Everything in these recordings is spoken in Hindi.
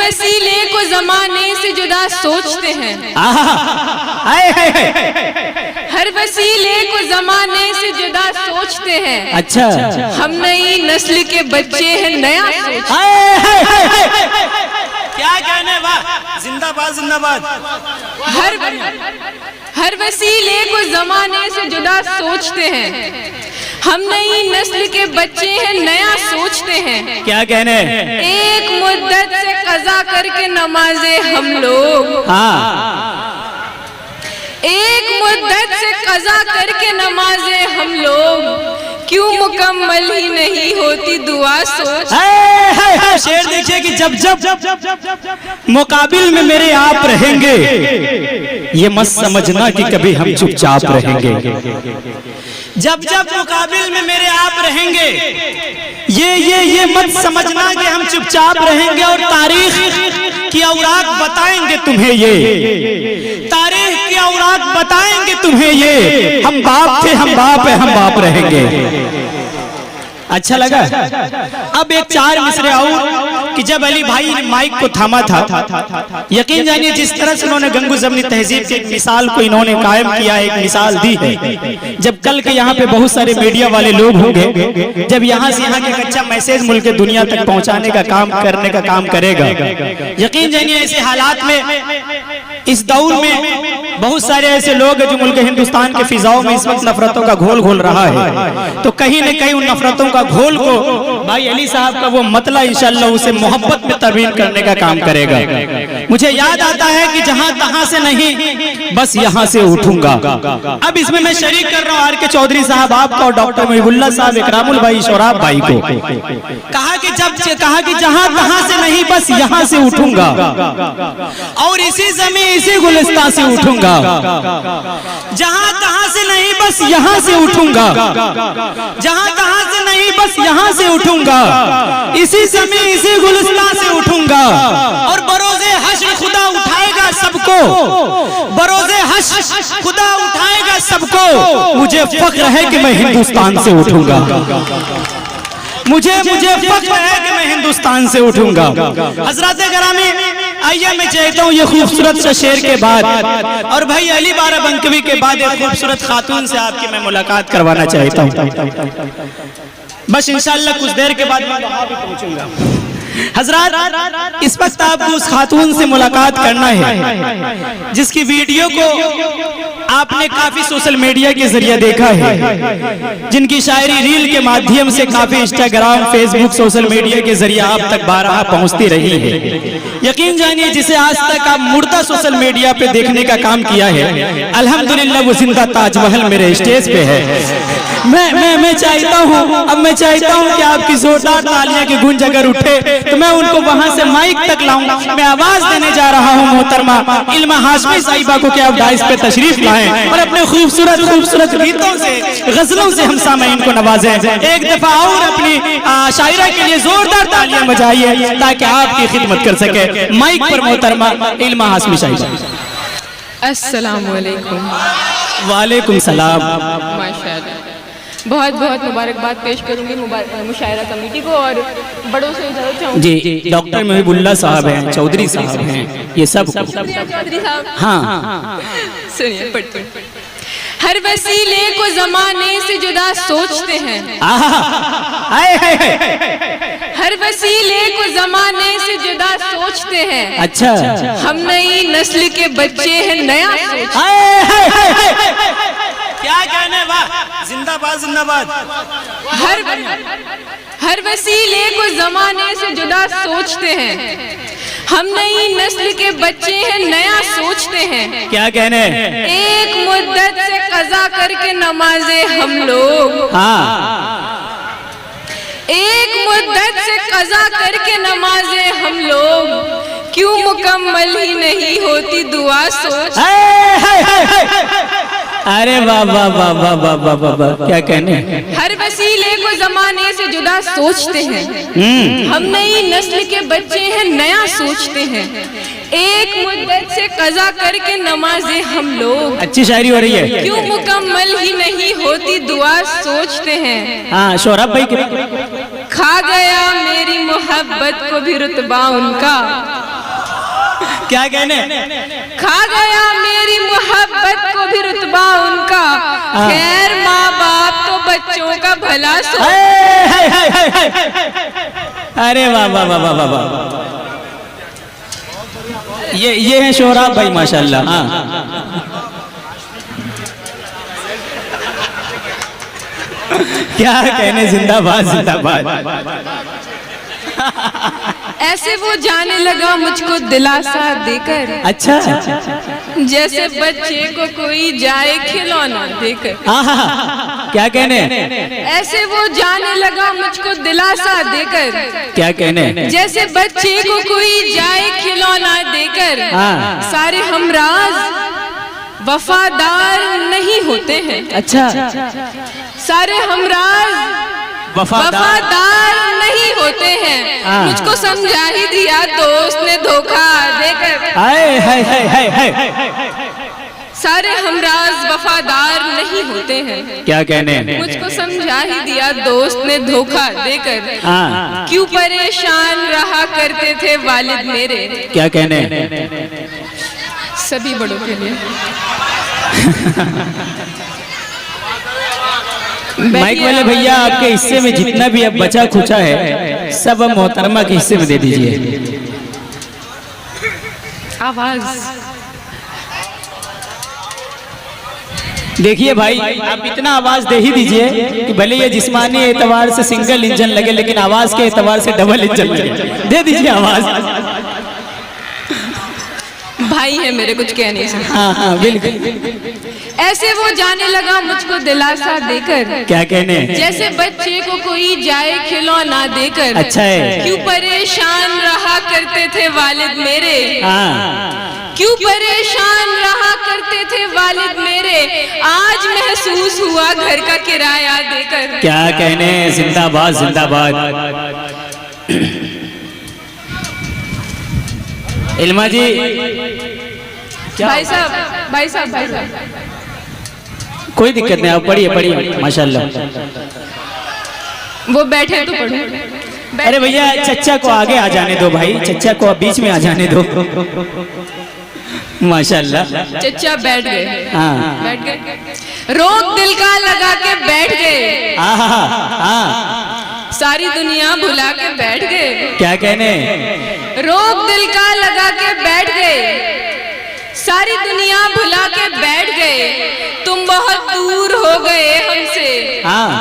वसीले को जमाने से जुदा सोचते हैं, हर वसीले को जमाने से जुदा सोचते हैं। अच्छा, हम नई नस्ल के बच्चे हैं, नया सोच। क्या कहने, वाह, जिंदाबाद जिंदाबाद। हर वसीले को जमाने से जुदा सोचते हैं, हम नई नस्ल के बच्चे हैं, नया सोचते हैं। क्या कहने, एक मुद्दत से कज़ा करके नमाजे हम लोग, एक मुद्दत से कज़ा करके नमाजे हम लोग, क्यों मुकम्मल ही नहीं होती दुआ सोच। शेर देखिए कि जब जब मुकाबिल में मेरे आप रहेंगे, ये मत समझना कि कभी हम चुपचाप रहेंगे। जब जब मुकाबिल में मेरे आप रहेंगे, ये मत समझना कि हम चुपचाप रहेंगे। और तारीख की औराक बताएंगे तुम्हें, ये तारीख की औराक बताएंगे तुम्हें, ये हम बाप थे, हम बाप है, हम बाप रहेंगे। अच्छा लगा। अब एक चार मिसरे और कि जब अली भाई ने माइक को थामा था, यकीन जानिए जिस तरह से उन्होंने गंगू जमनी तहजीब की एक मिसाल को इन्होंने कायम किया, एक मिसाल दी है। जब कल के यहाँ पे बहुत सारे मीडिया वाले लोग होंगे, जब यहाँ से यहाँ के अच्छा मैसेज मुल्क के दुनिया तक पहुँचाने का काम करने का काम करेगा, यकीन जानिए ऐसे हालात में, इस दौर में बहुत सारे ऐसे लोग हैं जो मुल्क हिंदुस्तान के फिजाओं में इस वक्त नफरतों का घोल घोल रहा है। तो कहीं न कहीं उन नफरतों का घोल को भाई अली साहब का वो मतला इंशाअल्लाह उसे मोहब्बत में तब्दील करने का काम करेगा। मुझे याद आता है कि जहां तहां से नहीं, बस यहां से उठूंगा। अब इसमें मैं शरीक कर रहा हूं आर के चौधरी साहब आपका और डॉक्टर मुहिबुल्लाह साहब, इकरामुल भाई, शोराब भाई को। कहा कि जहां तहां से नहीं, बस यहां से उठूंगा और इसी जमीन इसी गुलिस्तान से उठूंगा। जहां तहां से नहीं, बस यहां से उठूंगा। जहां तहां से नहीं, बस यहां से उठूंगा। इसी जमीन इसी गुलिस्तान से उठूंगा। और बरोज़े हश्र खुदा उठाएगा सबको, बरोज़े हश्र खुदा उठाएगा सबको। मुझे फख्र है कि मैं हिंदुस्तान से उठूंगा। मुझे फख्र है कि मैं हिंदुस्तान से उठूंगा। हजरत गिरामी, आइए मैं चाहता हूँ ये खूबसूरत से शेर के बाद और भाई अली बाराबंकवी के बाद एक खूबसूरत खातून से आपकी मैं मुलाकात करवाना चाहता हूँ। बस इंशाअल्लाह कुछ देर के बाद मैं वहां भी पहुंचूंगा। हजरात, इस वक्त आपको उस खातून से मुलाकात करना है जिसकी वीडियो को आपने काफी सोशल मीडिया के जरिए देखा है, जिनकी शायरी रील के माध्यम से काफी इंस्टाग्राम, फेसबुक, सोशल मीडिया के जरिए आप तक बारहा पहुंचती रही है। यकीन जानिए जिसे आज तक आप मुर्दा सोशल मीडिया पे देखने का काम किया है, अल्हम्दुलिल्लाह वो जिंदा ताजमहल मेरे स्टेज पे है। मैं चाहता हूँ, अब मैं चाहता हूँ कि आपकी जोरदार तालियां की गूंज अगर उठे तो मैं उनको वहां से माइक तक लाऊं। मैं आवाज देने जा रहा हूँ मोहतरमा इल्मा हाशमी साहिबा को कि आप डाइस पे तशरीफ लाएं और अपने खूबसूरत गीतों से, गजलों से हम सामईन को नवाजें। एक दफा और अपनी शायरा के लिए जोरदार तालियां बजाइए ताकि आपकी खिदमत कर सके। माइक पर मोहतरमा इल्मा हाशमी साहिबा। अस्सलाम वालेकुम। वालेकुम सलाम। माशाअल्लाह, बहुत बहुत मुबारकबाद पेश करूंगी मुशायरा कमेटी को और बड़ों से इजाजत चाहूंगी। जी, डॉक्टर मुहिबुल्लाह साहब हैं, चौधरी साहब हैं, ये सब चौधरी साहब। हाँ, सुनिए पढ़ते। हर वसीले को जमाने से जुदा सोचते हैं, हर वसीले को जमाने से जुदा सोचते हैं। अच्छा, हम नई नस्ल के बच्चे हैं, नया सोच। क्या कहने, वाह, जिंदाबाद जिंदाबाद। हर वसीले को जमाने से जुदा सोचते हैं, हम नई नस्ल के बच्चे हैं, नया सोचते हैं। क्या कहने, एक मुद्दत से कज़ा करके नमाजे हम लोग, एक मुद्दत से कज़ा करके नमाजे हम लोग, क्यों मुकम्मल ही नहीं होती दुआ सोच। अरे वाह वाह वाह वाह वाह वाह वाह वाह, क्या कहने। हर वसीले को जमाने से जुदा सोचते हैं, हम नई नस्ल के बच्चे हैं, नया सोचते हैं। एक मुद्दत से कज़ा करके नमाजे हम लोग, अच्छी शायरी हो रही है, क्यों मुकम्मल ही नहीं होती दुआ सोचते हैं। हाँ, शोराब भाई खा गया मेरी मोहब्बत को भी रुतबा उनका, क्या कहने? खा गया मेरी मोहब्बत को भी रुतबा उनका, खैर माँ बाप तो बच्चों का भला सो। अरे वाह वाह वाह वाह वाह, ये है शोहराब भाई माशाल्लाह। हाँ क्या कहने, जिंदाबाद जिंदाबाद। ऐसे वो जाने लगा मुझको दिलासा देकर, अच्छा जैसे बच्चे को कोई जाए खिलौना देकर। क्या कहने? ऐसे वो जाने लगा मुझको दिलासा देकर, क्या कहने? जैसे बच्चे को कोई जाए खिलौना देकर। सारे हमराज वफादार नहीं होते हैं। अच्छा, सारे हमराज वफादार नहीं होते हैं। मुझको समझा ही दिया दोस्त ने धोखा देकर। सारे हमराज वफादार नहीं होते हैं। क्या कहने? मुझको समझा ही दिया दोस्त ने धोखा देकर। क्यों परेशान रहा करते थे वालिद मेरे। क्या कहने? सभी बड़ों के लिए। माइक वाले भैया, आपके हिस्से में जितना भी अब बचा खुचा है सब अब मोहतरमा के हिस्से में दे दीजिए। आवाज देखिए भाई, आप इतना आवाज दे ही दीजिए कि भले ये जिस्मानी एतबार से सिंगल इंजन लगे लेकिन आवाज के एतबार से डबल इंजन लगे। दे दीजिए आवाज। भाई है मेरे, कुछ कह नहीं सकते। हाँ बिल्कुल। ऐसे वो जाने लगा मुझको दिलासा देकर। क्या कहने? जैसे बच्चे को कोई जाए खिलौना देकर। अच्छा है। क्यों परेशान रहा करते थे वालिद मेरे। क्यों परेशान रहा करते थे वालिद मेरे, आज महसूस हुआ घर का किराया देकर। क्या कहने? जिंदाबाद जिंदाबाद। इल्मा जी। भाई साहब भाई साहब भाई साहब, कोई दिक्कत नहीं, आप पढ़िए पढ़िए माशाल्लाह। वो बैठे तो पढ़ो। अरे भैया चच्चा को आगे आ जाने दो भाई, चच्चा को बीच में आ जाने दो। माशाल्लाह। चच्चा बैठ गए। हाँ बैठ गए। रोग दिल का लगा के बैठ गए। सारी दुनिया भुला के बैठ गए। क्या कहने? रोग दिल का लगा के बैठ गए। सारी दुनिया भुला के बैठ गए। तुम बहुत दूर हो गए हमसे,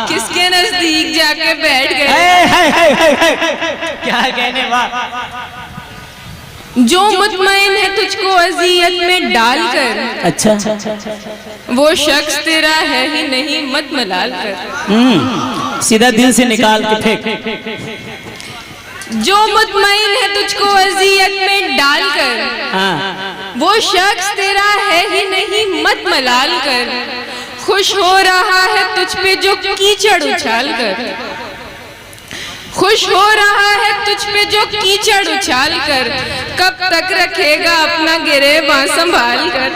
किसके नजदीक जाके बैठ गए। क्या कहने? वाह। जो मुतमईन है तुझको अजियत में डालकर। अच्छा, वो शख्स तेरा है ही नहीं, मत मलाल कर। सीधा दिल से निकाल के फेंक। जो मुतमईन है तुझको अजियत में डालकर। वो शख्स तेरा है ही नहीं, मत मलाल कर। खुश हो रहा है तुझ पे जो कीचड़ उछाल कर। खुश हो रहा है तुझ पे जो कीचड़ उछाल कर। कब तक रखेगा अपना गिरेबां संभाल कर।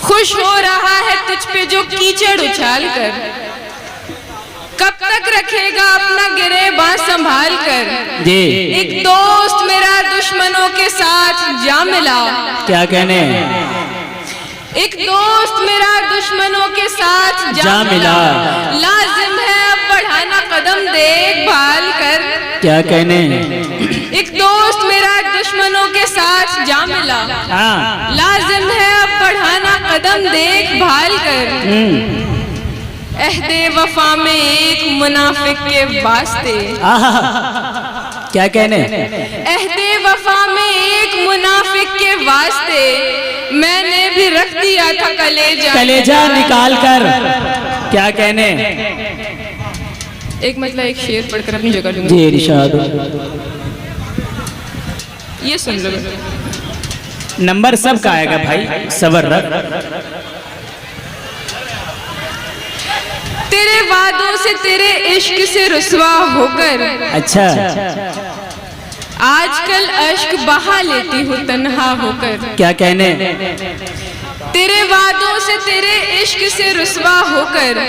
खुश हो रहा है तुझ पे जो कीचड़ उछाल कर। कब तक रखेगा अपना गिरेबां संभाल कर। एक दोस्त मेरा दुश्मनों के साथ जा मिला। क्या कहने? एक दोस्त मेरा दुश्मनों के साथ जा मिला। लाजिम है अब बढ़ाना कदम देखभाल कर। क्या कहने? एक दोस्त मेरा दुश्मनों के साथ जा मिला। लाजिम है अब बढ़ाना कदम देखभाल कर। अहदे वफा में एक मुनाफिक के वास्ते। क्या कहने? अहदे वफा में एक मुनाफिक के वास्ते मैंने भी रख दिया था कलेजा निकाल कर। क्या कहने? एक मतलब एक शेर पढ़कर अपनी जगह लूंगा। जी इरशाद। ये सुन लो। नंबर सबका आएगा भाई, सबर रख। तेरे वादों से तेरे इश्क से रुसवा होकर। अच्छा, आजकल अश्क बहा लेती हूँ तन्हा होकर। क्या कहने? तेरे वादों से तेरे इश्क से रुसवा होकर।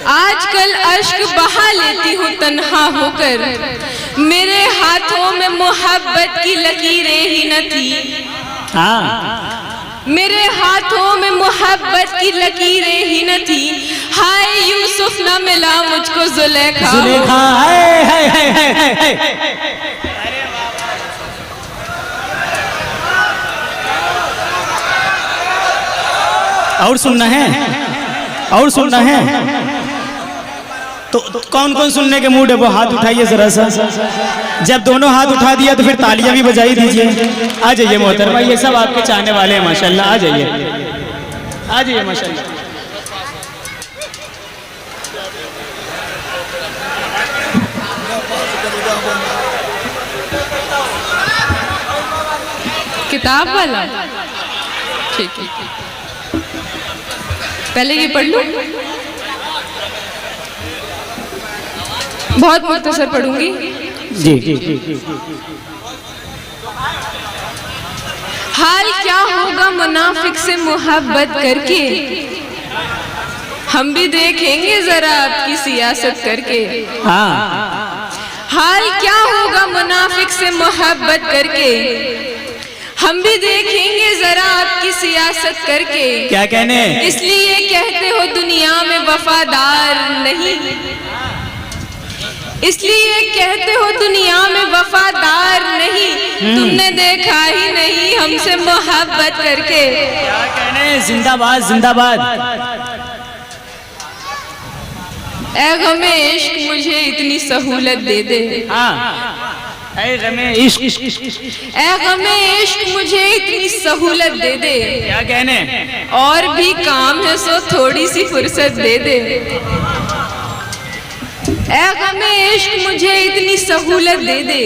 आजकल अश्क बहा लेती हूँ तन्हा होकर। मेरे हाथों में मोहब्बत की लकीरें ही न थी। हाँ, मेरे हाथों में मोहब्बत की लकीरें ही न थी। हाय यूसुफ न मिला मुझको जुलेखा। जुलेखा, हाय हाय हाय हाय हाय। और सुनना है, और सुनना है तो कौन कौन सुनने के मूड है वो हाथ उठाइए जरा सा। जब दोनों हाथ उठा दिया तो फिर तालियां भी बजाई दीजिए। आ जाइए मोहतरमा, ये सब आपके चाहने वाले हैं माशाल्लाह। आ जाइए, आ जाइए माशाल्लाह। किताब वाला, ठीक है, पहले ये पढ़ लूं। बहुत मुख्तसर पढ़ूंगी जी। हाल क्या होगा मुनाफिक से मोहब्बत करके, हम भी देखेंगे जरा आपकी सियासत करके। हाँ, हाल क्या होगा मुनाफिक से मोहब्बत करके, हम भी देखेंगे जरा आपकी सियासत करके। क्या कहने, इसलिए कहते हो दुनिया में वफादार नहीं, इसलिए कहते हो दुनिया में वफादार नहीं। तुमने देखा ही नहीं हमसे मोहब्बत करके। क्या कहने, जिंदाबाद जिंदाबाद। ऐ गमे इश्क मुझे इतनी सहूलत दे दे। ऐ गमे इश्क, ऐ गमे इश्क मुझे इतनी सहूलत दे दे। क्या कहने, और भी काम है सो थोड़ी सी फुर्सत दे दे। ऐ गमे इश्क मुझे इतनी सहूलत दे दे,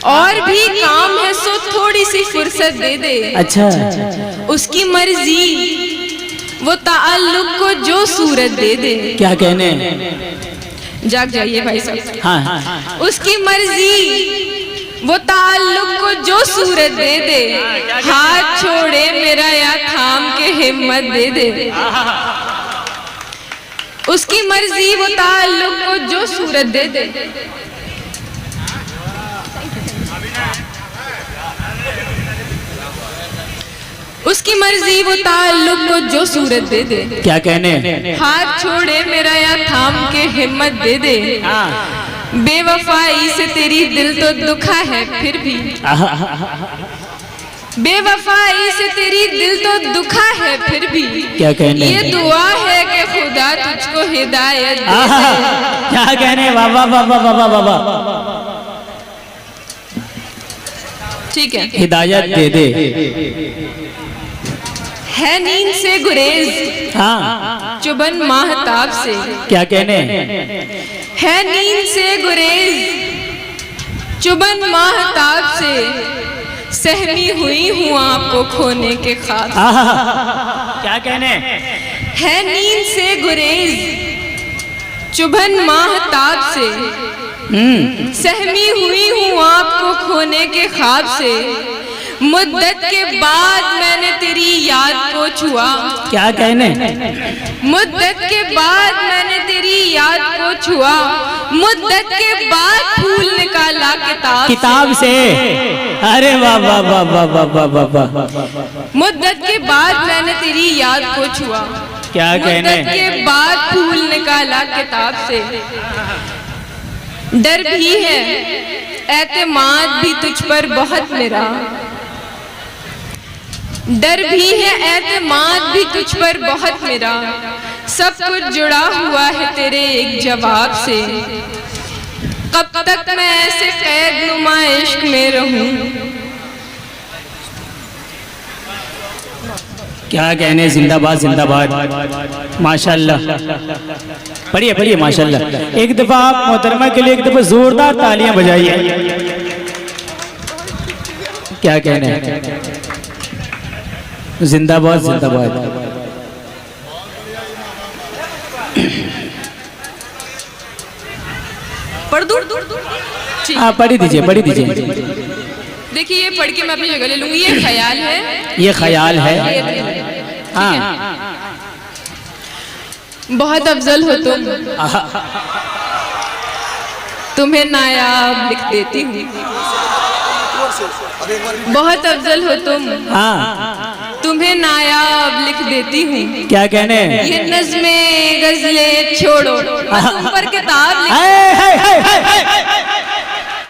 और भी काम है सो थोड़ी सी फुर्सत दे दे। अच्छा, उसकी मर्जी वो ताल्लुक को जो सूरत दे दे। क्या कहने, जाग जाइए भाई साहब। हाँ, उसकी मर्जी वो ताल्लुक को जो सूरत दे दे। हाथ छोड़े मेरा या थाम के हिम्मत दे दे। उसकी मर्जी वो ताल्लुक को जो सूरत दे दे। उसकी मर्जी वो ताल्लुक को जो सूरत दे दे। क्या कहने, हाथ छोड़े मेरा या थाम के हिम्मत दे दे। बेवफाई से तेरी दिल तो दुखा है फिर भी, बेवफाई से तेरी दिल तो दुखा है फिर भी। क्या कहने, ये दुआ है कि खुदा तुझको हिदायत दे दे। क्या कहने, वाह वाह वाह वाह वाह वाह वाह। ठीक है, हिदायत दे दे। है नींद से गुरेज हाँ, चुबन माहताब से। क्या कहने, है नींद से गुरेज चुबन माहताब से। सहमी हुई हूँ आपको खोने के ख्वाब। क्या कहने, है नींद से गुरेज चुभन माहताब से। सहमी हुई हूँ आपको खोने के ख्वाब से। मुद्दत के बाद मैंने तेरी याद को छुआ। क्या कहने, मुद्दत के बाद मैंने तेरी याद को छुआ। मुद्दत के बाद फूल निकाला किताब से। अरे वाह वाह वाह वाह वाह वाह वाह। मुद्दत के बाद मैंने तेरी याद को छुआ। क्या कहने, मुद्दत के बाद फूल निकाला किताब से। डर भी है एतमाद भी तुझ पर बहुत मेरा। डर भी है एतमाद भी तुझ पर बहुत मेरा। सब कुछ जुड़ा हुआ है तेरे एक जवाब से। कब तक मैं ऐसे कैद नुमा इश्क में रहूं। क्या कहने, जिंदाबाद जिंदाबाद माशाल्लाह। पढ़िए पढ़िए माशाल्लाह। एक दफा आप मोहतरमा के लिए एक दफा जोरदार तालियां बजाइए। क्या कहने, जिंदाबाद जिंदाबाद। पढ़ दूं? हाँ, पढ़ी दीजिए पढ़ी दीजिए। देखिए ये पढ़ के मैं अपनी जगह ले लूंगी। ये ख्याल है, ये ख्याल है। हाँ, बहुत अफजल हो तुम। तुम्हें नायाब लिख देती हूँ। बहुत अफजल हो तुम, हाँ तुम्हें नायाब लिख देती हूँ। क्या कहने, ये नज़्में गज़लें छोड़ो, तुम पर किताब लिख। हाय हाय हाय हाय हाय